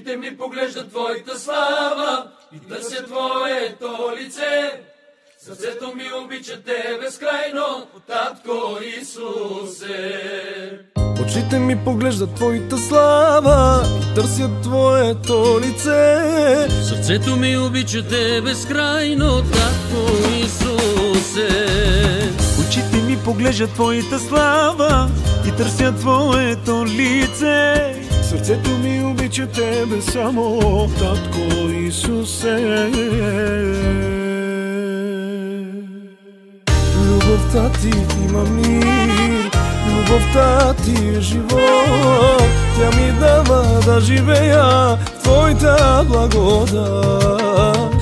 Очите ми поглеждат Твоята слава и търся Твоето лице. Сърцето ми обича Те безкрайно, Татко Исусе. Очите ми поглеждат Твоята слава и търсят Твоето лице. Сърцето ми обича Те безкрайно, Татко Исусе. Очите ми поглеждат Твоята слава и търсят Твоето лице. Сърцето ми обича Тебе само, Татко Исусе. Любовта Ти има мир, любовта Ти е живот. Тя ми дава да живея в Твоята благодат.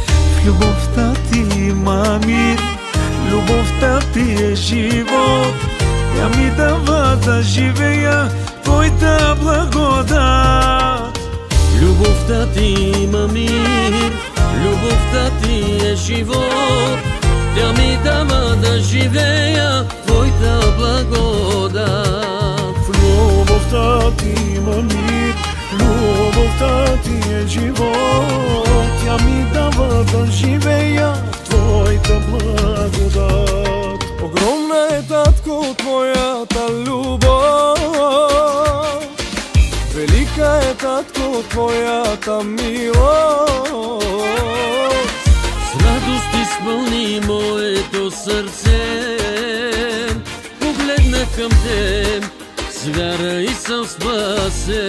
Любовта Ти има мир, любовта Ти е живот. Тя ми дава да живея в Твоята благодат. Любовта Ти има мир, любовта Ти е живот. Тя ми дава да живея в Твоята благодат. В любовта Ти има мир, любовта Ти е живот. Тя ми дава да живея в Твоята благодат. Огромна е, Татко, Твоята любов. Велика е, Татко, Твоята милост. С радост изпълни моето сърце. Погледнах към Теб, с вяра и съм спасен.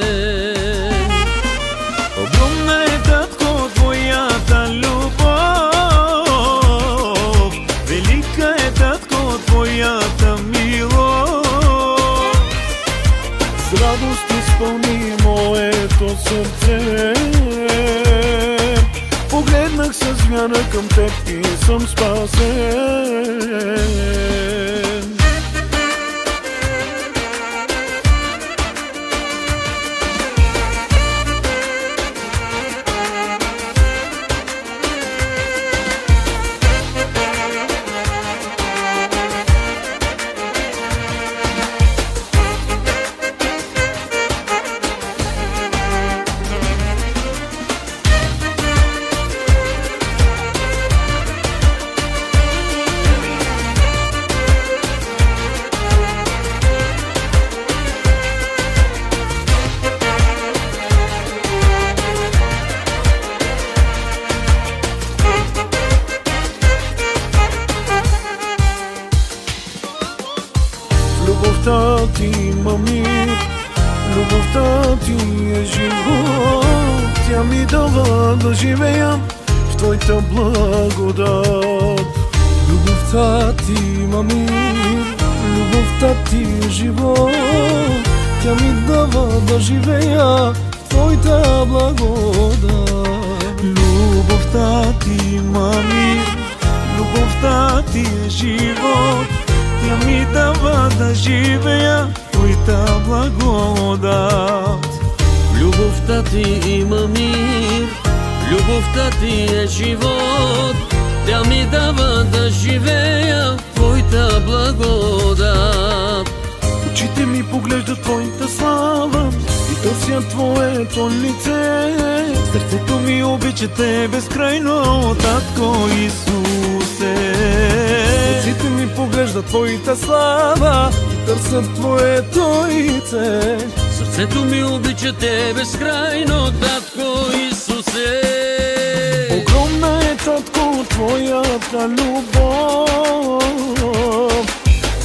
Огромна е, Татко, Твоята любов. Велика е, Татко, Твоята милост. С радост изпълни моето сърце. Погледнах с вяра към Теб и съм спасен. Любовта Ти има мир, любовта Ти е живот. Тя ми дава да живея в Твоята благодат. Любовта Ти има мир, любовта Ти е живот. Тя ми дава да живея в Твоята благодат. Любовта Ти има мир, любовта Ти е живот. Тя ми дава да живея в Твоята благодат. Любовта Ти има мир, любовта Ти е живот. Тя ми дава да живея в Твоята благодат. Очите ми поглеждат Твоята слава и търсят Твоето лице. Сърцето ми обича Те безкрайно, Татко Исусе. Очите ми поглеждат Твоята слава и търсят Твоето лице. Сърцето ми обича Те безкрайно, Татко Исусе. Огромна е, Татко, Твоята любов.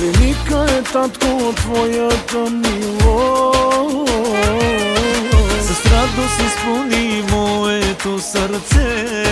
Велика е, Татко, Твоята милост. С радост изпълни моето сърце.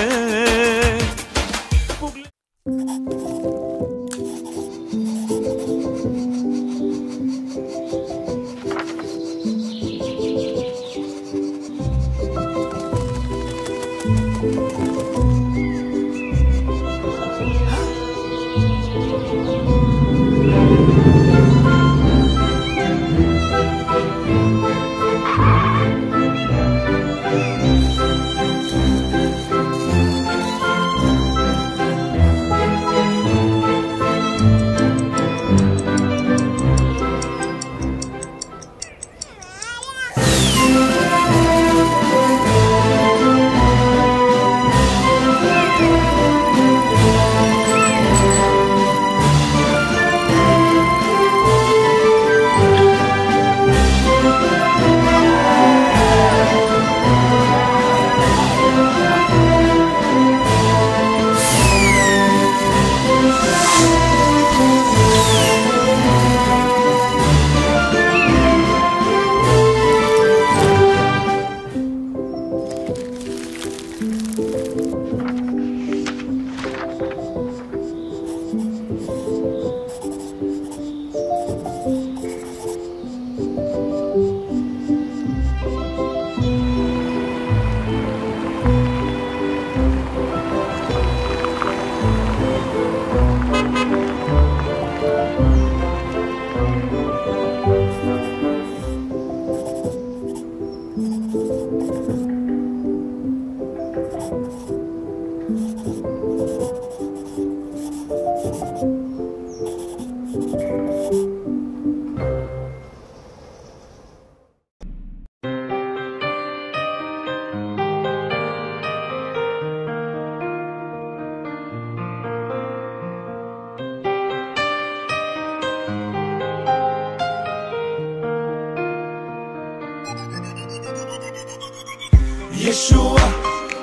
Yeshua,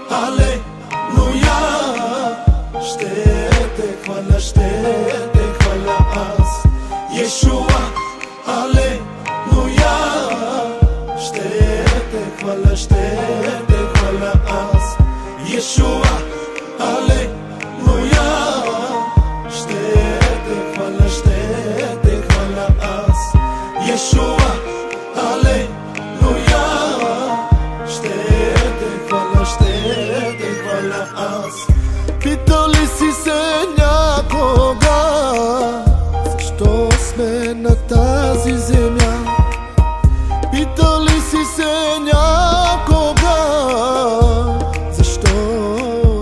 Halleluja. Štete hvala аз. Yeshua, Halleluja. Štete hvala аз. Yeshua, Halleluja. Štete hvala аз. Yeshua, Halleluja. Štete hvala аз. Питали си се някога защо сме на тази земя? Питали си се някога защо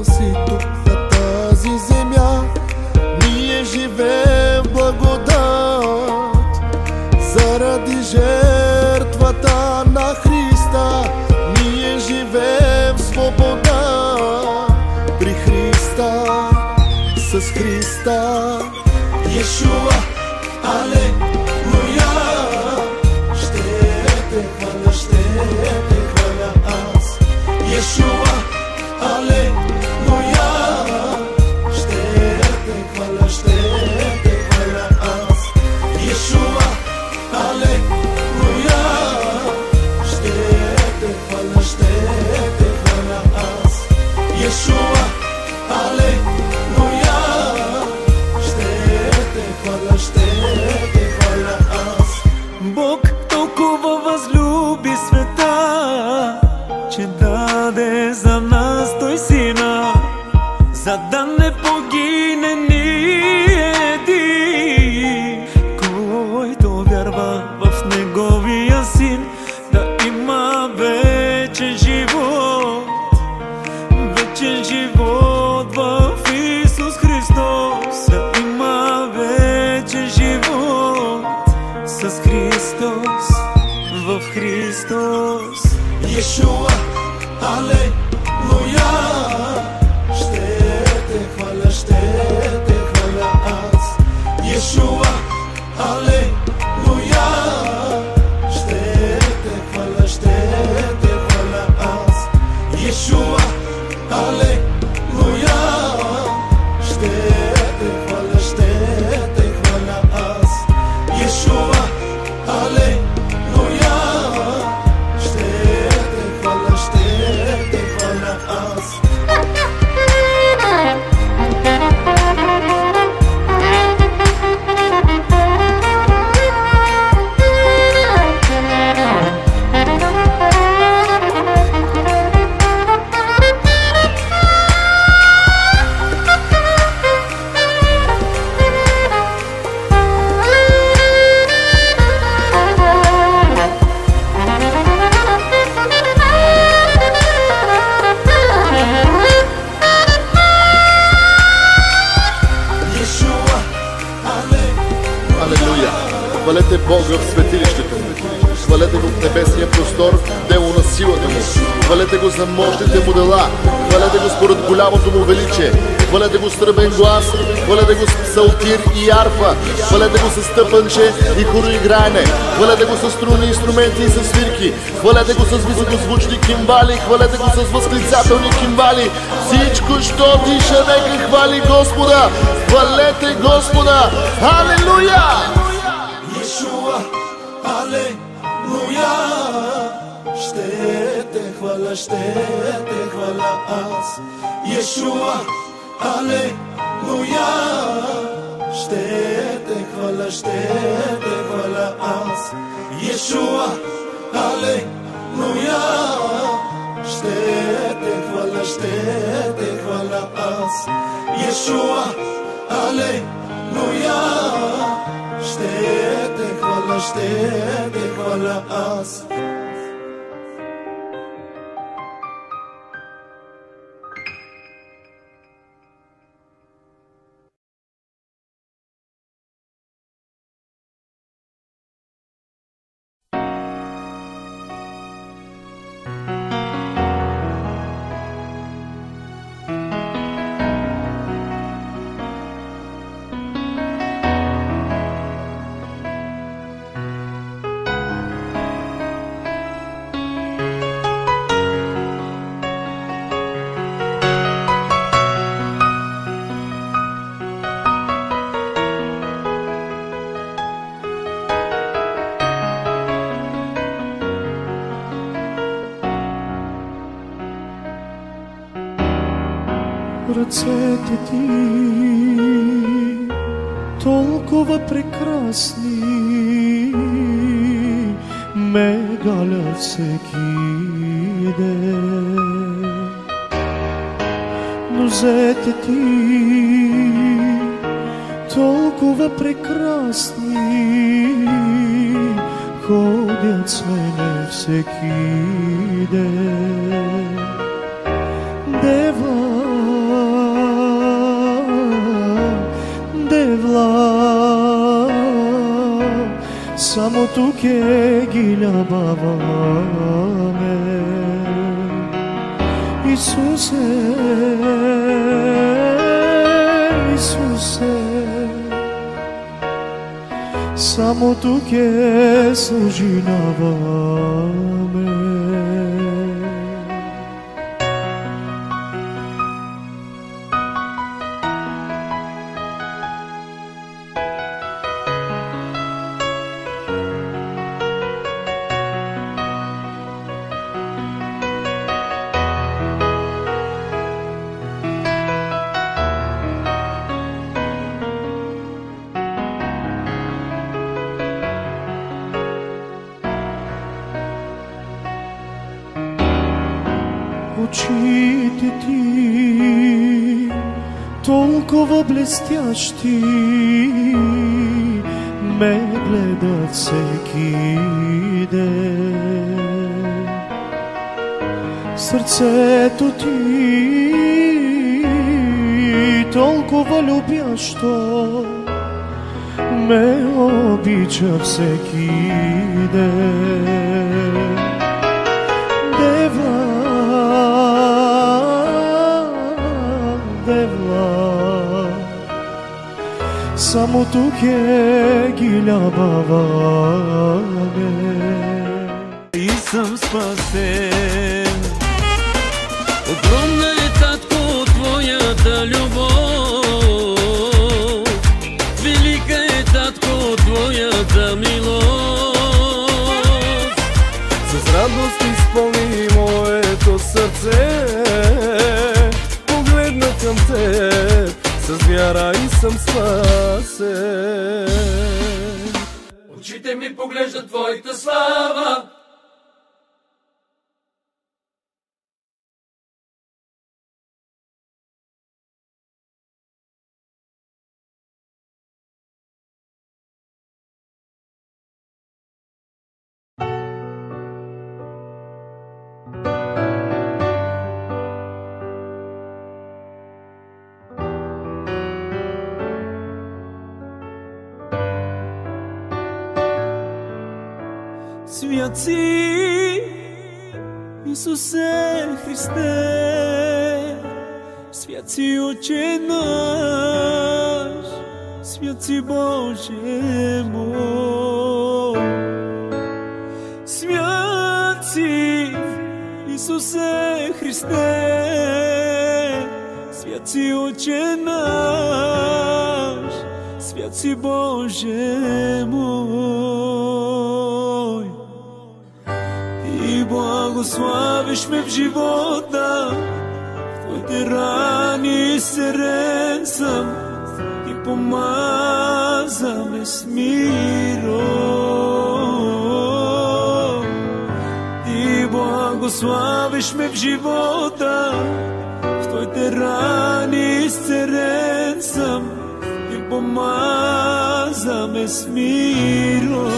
си тук на тази земя? Ние живеем в благодат заради жертвата на Христа. Ние живеем в свобода при Христа, с Христа. Yeshua, Алелуя. Štete hvala аз. Yeshua, Алелуя. Štete hvala аз. Yeshua, Алелуя. Štete hvala аз. Yeshua, Алелуя. Štete hvala аз. Бог толкова възлюби света, че даде за нас Той Сина, за да не погине ни един, който вярва в Неговия Син, да има вечен живот в Исус Христос, да има вечен живот с Христос, в Христос. Yeshua, Алелуя. Štete hvala аз. Yeshua, Алелуя. Štete hvala аз. Yeshua, Алелуя. Štete hvala аз. Yeshua, Алелуя. Štete hvala аз. Алелуя! Хвалете Бога в светилището му. Хвалете го в небесния простор, дело на силата му. Хвалете го за мощните му дела. Хвалете го според голямото му величие. Хвалете го с тръбен глас. Хвалете го с псалтир и арфа. Хвалете го с тъпанче и хороиграене. Хвалете го с струни инструменти и с свирки. Хвалете го с високозвучни кимвали. Хвалете го с възклицателни кимвали. Всичко, що диша, нека хвали Господа. Хвалете Господа! Алелуя! Yeshua, Алелуя. Štete hvala аз. Yeshua, Алелуя. Štete hvala аз. Yeshua, Алелуя. Štete hvala аз. Yeshua, Алелуя. Štete hvala аз. ръцете ти толкова прекрасни ме галят всеки ден. Нозете ти толкова прекрасни ходят с мене всеки ден. Дева, девла, само тук ги любаваме. Исусе, Исусе, само тук служинаваме. Очите ти толкова блестящи ме гледат всеки ден. Сърцето ти толкова любящо ме обича всеки ден. Дева, девла, само тук ги любаваме. И съм спасен. Огромна е, Татко, твоята любов. Велика е, Татко, твоята милост. С радост изпълни моето сърце, погледна към теб, с вяра и съм спасен. Очите ми поглеждат твоята слава. Свят си, Исусе Христе, свят си Отче наш, свят си Боже мой. Свят си, Исусе Христе, свят си Отче наш, свят си Боже мой. И благославиш ме в живота, в твоите рани сирен съм, и помаза ме с миро. Ти благославиш ме в живота, в твоите рани сирен съм, и помаза ме с миро.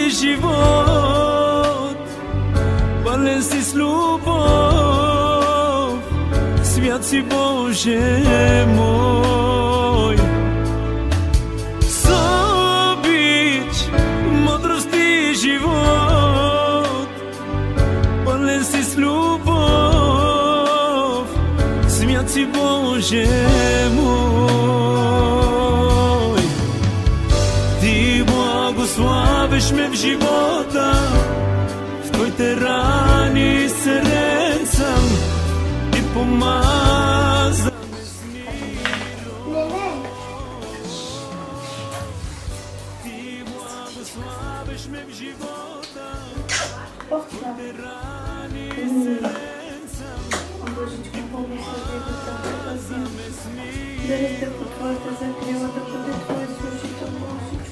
Живот, пълен си с любов, свят си Боже мой. С обич, мъдрост и живот, пълен си с любов, свят си Боже мой. Ти благославиш ме в живота, в твоите рани сирен съм, и ме в живота, Твоите рани сърден съм. Божичко, благослови го Твоята За ме смир. да растем под Твоята закрила, да бъде Твой служител, Божичко.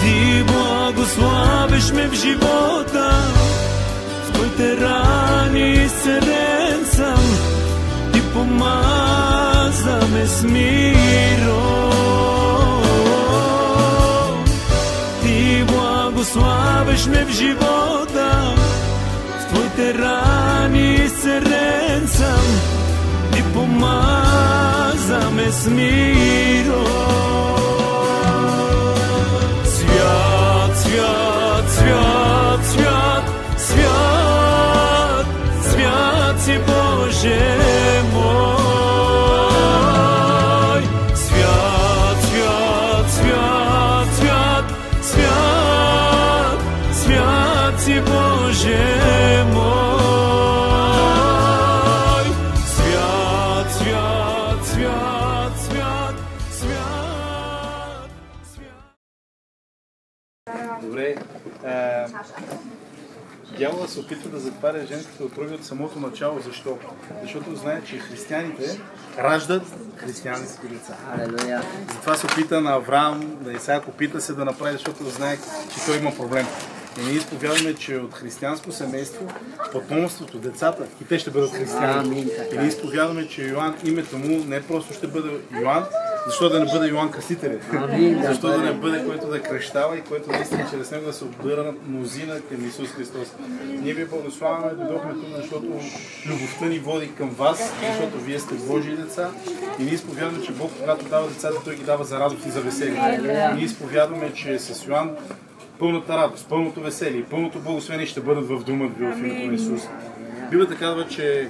Ти благославиш ме в живота, в Твоите рани изцелен съм. Ти помаза ме с миро. Ти благославиш ме в живота, в Твоите рани изцелен съм. Ти помаза ме с миро. Свят, свят, свят, свят, свят, свят си Боже мой. Свят, свят, свят, свят, свят, свят си Боже мой. Свят, свят, свят, свят, свят, свят. Добре. Дявола се опитва да затваря женските утроби от самото начало. Защо? Защото знае, че християните раждат християнски деца. Затова се опита на Авраам, на Исаак, опита се да направи, защото знае, че той има проблем. И ние изповядваме, че от християнско семейство, потомството, децата, и те ще бъдат християни. И ние изповядваме, че Йоан, името му не просто ще бъде Йоан, защо да не бъде Йоан Кръстителят? Защо да не бъде който да кръщава и който наистина чрез него да се обърнат мнозина към Исус Христос? Ние ви благославяме, дойдохме тук, защото любовта ни води към вас, защото вие сте Божии деца. И ние изповядваме, че Бог, когато дава децата, Той ги дава за радост и за веселие. Ние изповядваме, че с Йоан пълната радост, пълното веселие, пълното благословение ще бъдат в дома ви в името на Исус. Библията казва, че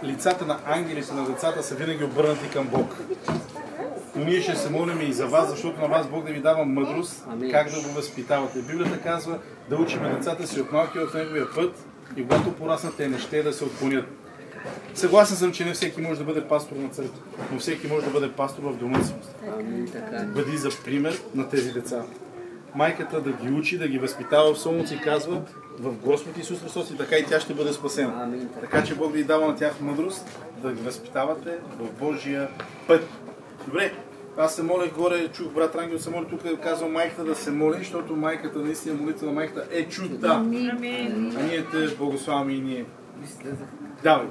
лицата на ангелите, на децата са винаги обърнати към Бог. Но ние ще се молим и за вас, защото на вас Бог да ви дава мъдрост как да го възпитавате. Библията казва да учиме децата си от малки в неговия път и когато пораснат те не ще да се отклонят. Съгласен съм, че не всеки може да бъде пастор на църква, но всеки може да бъде пастор в дома си. Бъди за пример на тези деца. Майката да ги учи, да ги възпитава в солнце и казва в Господ Исус Христос и така и тя ще бъде спасена. Така че Бог ви дава на тях мъдрост да ги възпитавате в Божия път. Добре, аз се молех горе, чух брат Рангел се моли, тук казвам майката да се моли, защото майката, наистина молитва на майката е чута. А ние те благославяме и ние. Давай.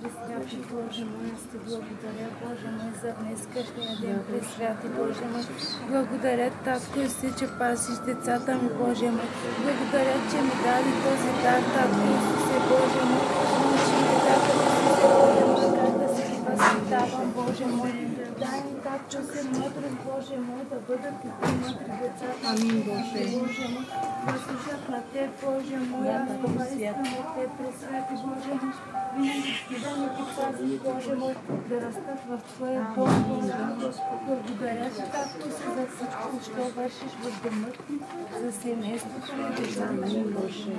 Пресвяти Боже мой, аз Ти благодаря, Боже мой, за днескашния ден, пресвяти Боже мой. Благодаря, Татко Иси, че пасиш децата ми, Боже мой. Благодаря, че ми даде този дар, Татко Исусе, Боже мой. Научи ми, Татко Исусе, Боже мой, как да се ги възпитавам, Боже мой. Дай ми, Татко Иси, мъдрост, Боже мой, да бъдат и ти мъдри децата. Амин, Боже мой. Да служат на Теб, Боже мой, аз това искам от Теб, пресвяти Боже мой. Винаги да ни ги пазиш, Боже мой, да растат в Твоя Бог, Боже мой. Благодаря Ти, Татко Си, за всичко, що вършиш в дома Ти, за семейството на децата ми, Боже.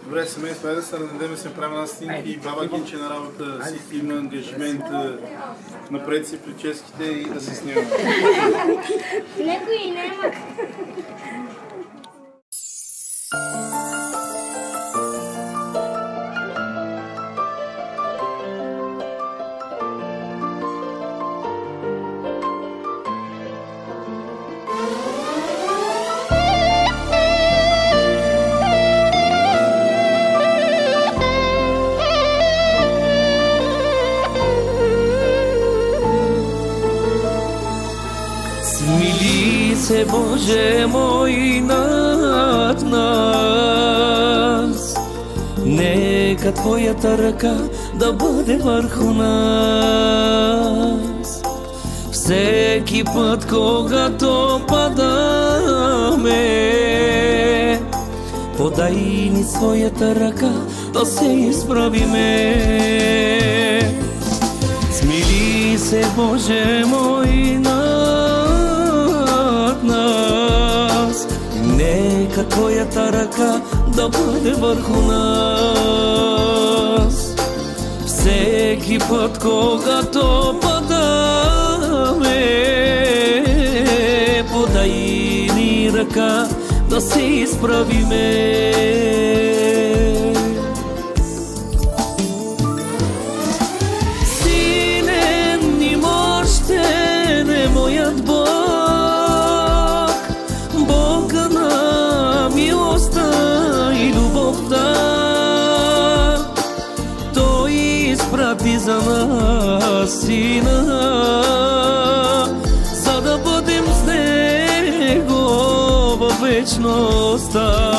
Добре, семейство, да се раздадем, се правим една снимка и баба Гинче на работа си има ангажимент напред си прическите и да се снимаме. Некои няма. Смили се, Боже мой, над нас. Нека Твоята ръка да бъде върху нас. В всеки път, когато падаме. Подай ни своята ръка да се изправиме. Смили се, Боже мой, над нас. Нека Твоята ръка да бъде върху нас. Всеки път, когато падаме, подай ни ръка да се изправиме. Силен и мощен е моят Бог, Бог на милостта и любовта. Той изпрати за нас Сина, за да бъдем с Него във вечността.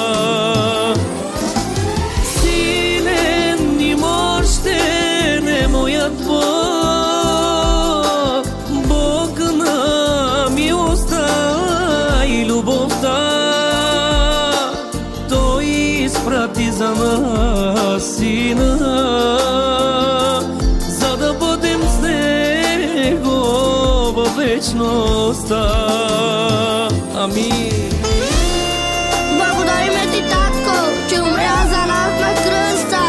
Силен и мощен е моят Бог, Бог на милостта и любовта. Той изпрати за нас Сина, за да бъдем с Него във вечността. Амин. Благодариме Ти, Татко, че умря за нас на кръста,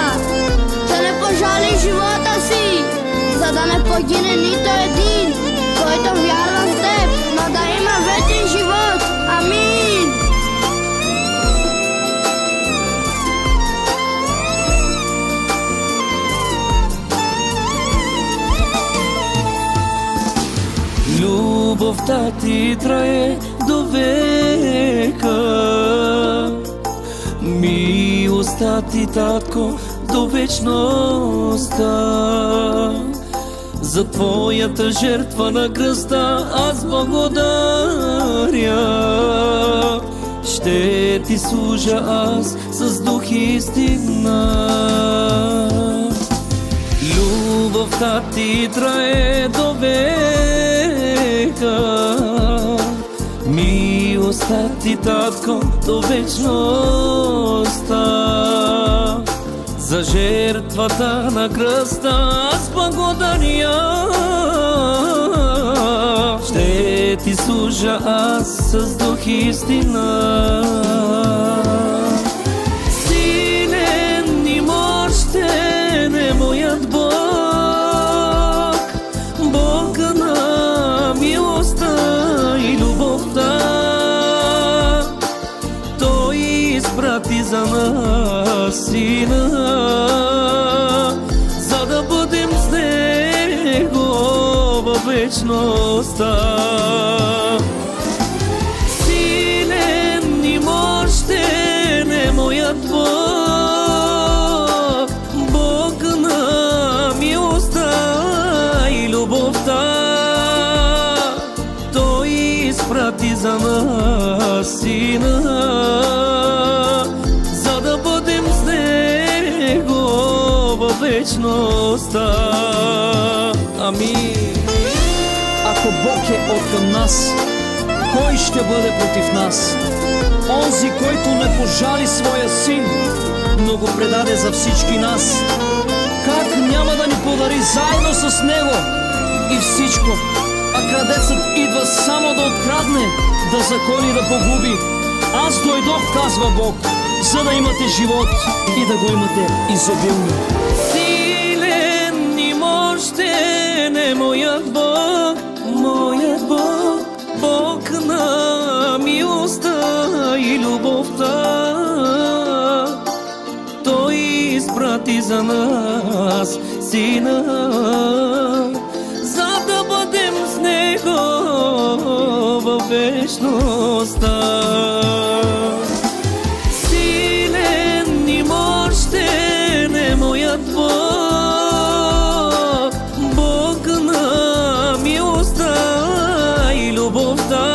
да не пожали живота си, за да не погине нито един, който вярва в Теб, но да има вечен живот. Амин. Любовта Ти трае до века, милостта Ти, Татко, до вечността. За Твоята жертва на кръста аз благодаря. Ще Ти служа аз с дух и истина. Любовта Ти трае до века, милостта Ти, Татко, до вечността. За жертвата на кръста аз благодаря. Ще Ти служа аз с дух и истина. Силен и мощен е моят Бог, Бог на милостта и любовта. Той изпрати за нас Сина, за да бъдем с Него във вечността. Силен и мощен е моят Бог, Бог на милостта и любовта. Той изпрати за нас Сина, за да бъдем с Него във вечността. Амин. Ако Бог е откъм нас, кой ще бъде против нас? Онзи, който не пожали своя син, но го предаде за всички нас, как няма да ни подари заедно с Него и всичко? А крадецът идва само да открадне, да закони, да погуби. Аз дойдох, казва Бог, за да имате живот и да го имате изобилно. Силен и мощен е моят Бог, моят Бог, Бог на милостта и любовта. Той изпрати за нас Сина, за да бъдем с Него във вечността. Силен и мощен е моят Бог, Бог на милостта и любовта.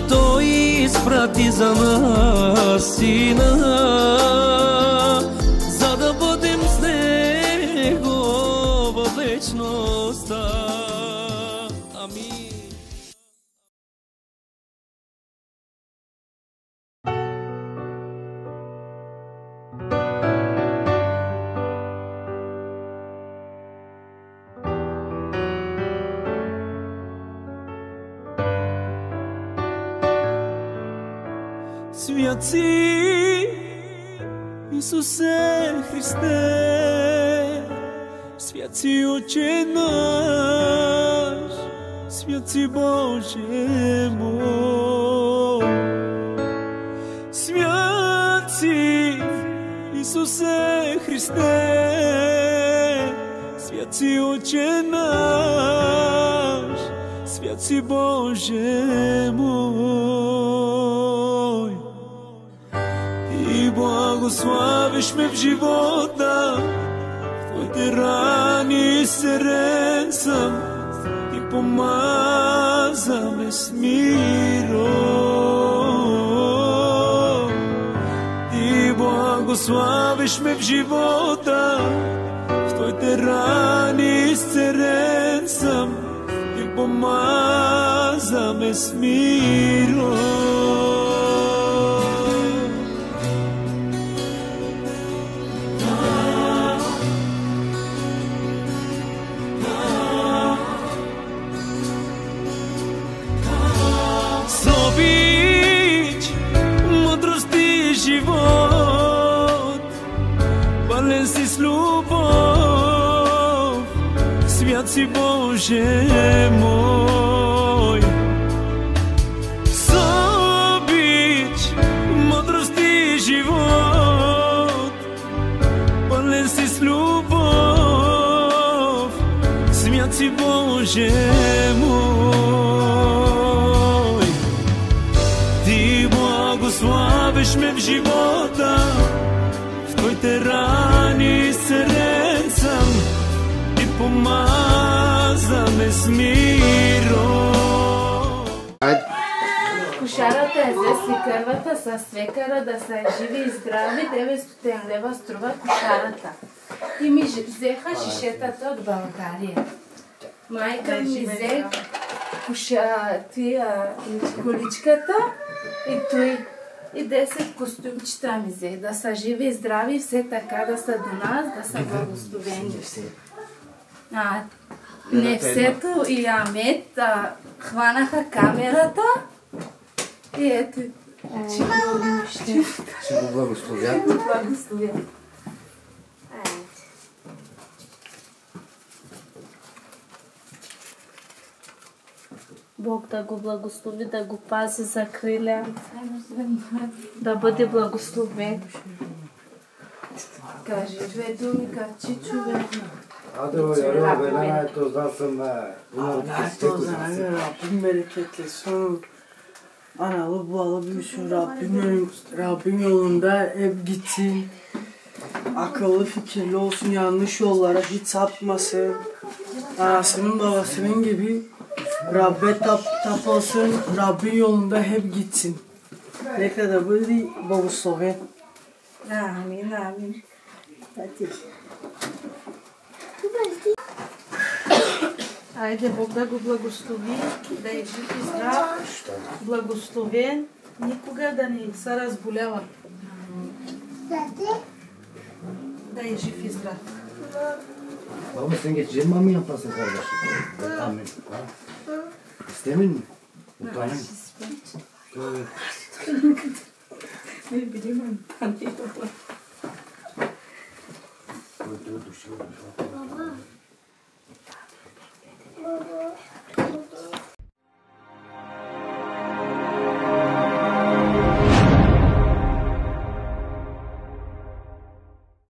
Той изпрати за нас Сина, за да бъдем с Него във вечността. Святи Исусе Христе, святи Отче наш, святи Боже мой, святи Исусе Христе, святи Отче наш, святи Боже мой. Ти благославиш ме в живота, в Твоите рани изцелен съм, Ти помаза ме с миром. Ти благославиш ме в живота, в Твоите рани изцелен съм, Ти помаза ме с миром. Живот, пълен си с любов, свят си Боже мой. С обич, мъдрост и живот, пълен си с любов, свят си Боже мой. Ти благославиш ме в живота, в Твоите рани изцелен съм, Ти помаза ме с миром. Кошарата е за свекървата с свекъра да са живи и здрави, 900 лева струва кошарата. И ми взеха шишетата от България. Майка ми взе количката и той и 10 костюмчета ми взе. Да са живи и здрави, все така да са до нас, да са благословени. Невсето и Амет хванаха камерата и ето. Ще го благословят. Бог да го благослови, да го пази, закриля, да бъде благословен. Кажи две думи, Чичо, бе. Адо, яро, велена ето, да съм Ето, знаме, Рабин мерекеtle son analı bağlamışım Rabbim yolunda hep gitsin. Akıllı fikirli olsun, yanlış yollara hiç sapmasın. Anasının babasının gibi Rabbe tapılsın, Rabbin yolunda hep gitsin. Ne kadar böyle благословен. Амин, амин. Айде Бог да го благослови, да е жив и здрав, благословен, никога да не се разболява. Да е жив и здрав. Baba sen geçeceğim mi yaparsın kardeşim? Amin. İstemin mi? Utanın. Ne bileyim ben tanıyorum. Baba.